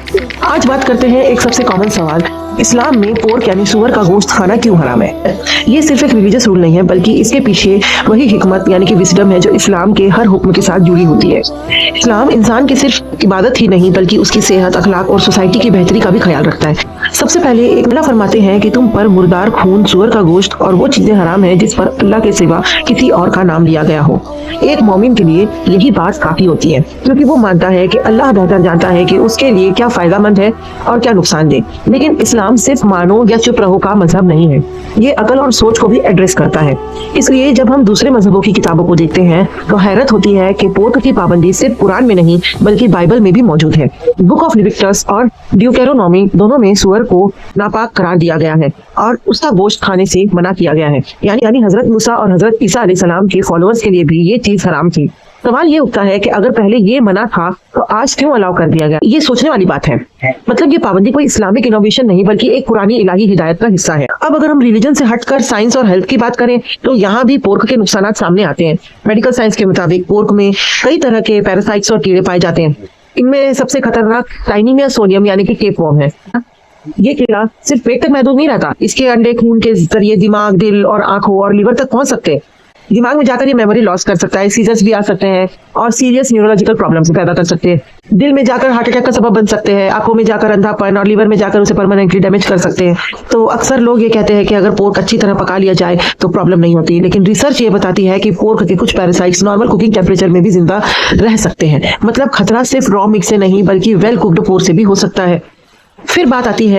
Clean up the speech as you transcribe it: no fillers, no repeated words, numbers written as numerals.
आज बात करते हैं एक सबसे कॉमन सवाल, इस्लाम में पोर्क यानी सुअर का गोश्त खाना क्यों हराम है। ये सिर्फ एक रिलीजियस रूल नहीं है, बल्कि इसके पीछे वही हिकमत यानी कि विजडम है जो इस्लाम के हर हुक्म के साथ जुड़ी होती है। इस्लाम इंसान की सिर्फ इबादत ही नहीं बल्कि उसकी सेहत, अखलाक और सोसाइटी की बेहतरी का भी ख्याल रखता है। सबसे पहले एक अल्लाह फरमाते हैं कि तुम पर मुर्दार खून, सुअर का गोश्त और वो चीजें हराम है जिस पर अल्लाह के सिवा किसी और का नाम लिया गया हो। एक मोमिन के लिए यही बात काफी होती है, क्योंकि वो मानता है कि अल्लाह बेहतर जानता है कि उसके लिए क्या फायदेमंद है और क्या नुकसानदेह। लेकिन इस्लाम सिर्फ मानो या चुप रहो का मजहब नहीं है, ये अकल और सोच को भी एड्रेस करता है। इसलिए जब हम दूसरे मजहबों की किताबों को देखते हैं तो हैरत होती है कि पोर्क की पाबंदी सिर्फ कुरान में नहीं बल्कि बाइबल में भी मौजूद है। बुक ऑफ लिविटिकस और ड्यूटेरोनॉमी दोनों में सुअर को नापाक करार दिया गया है और उसका गोश्त खाने से मना किया गया है। यानी हजरत मूसा और हजरत ईसा अलैहिस्सलाम के फॉलोअर्स के लिए भी ये चीज हराम थी। सवाल ये उठता है कि अगर पहले ये मना था तो आज क्यों अलाउ कर दिया गया। ये सोचने वाली बात है। मतलब ये पाबंदी कोई इस्लामिक इनोवेशन नहीं बल्कि एक पुरानी इलाही हिदायत का हिस्सा है। अब अगर हम रिलीजन से हटकर साइंस और हेल्थ की बात करें तो यहाँ भी पोर्क के नुकसान सामने आते हैं। मेडिकल साइंस के मुताबिक पोर्क में कई तरह के पैरासाइट्स और कीड़े पाए जाते हैं। इनमें सबसे खतरनाक टाइनिमिया सोडियम यानी कि टेपवर्म है। ये कीड़ा सिर्फ पेट तक महदूद नहीं रहता, इसके अंडे खून के जरिए दिमाग, दिल और आंखों और लीवर तक पहुंच सकते हैं। दिमाग में जाकर ये मेमोरी लॉस कर सकता है, सीजर्स भी आ सकते हैं और सीरियस न्यूरोलॉजिकल प्रॉब्लम्स पैदा कर सकते हैं। दिल में जाकर हार्ट अटैक का सबब बन सकते हैं, आंखों में जाकर अंधापन और लीवर में जाकर उसे परमानेंटली डैमेज कर सकते हैं। तो अक्सर लोग ये कहते हैं कि अगर पोर्क अच्छी तरह पका लिया जाए तो प्रॉब्लम नहीं होती, लेकिन रिसर्च ये बताती है कि पोर्क के कुछ पैरासाइट्स नॉर्मल कुकिंग टेम्परेचर में भी जिंदा रह सकते हैं। मतलब खतरा सिर्फ रॉ मीट से नहीं बल्कि वेल कुक्ड पोर्क से भी हो सकता है। फिर बात आती है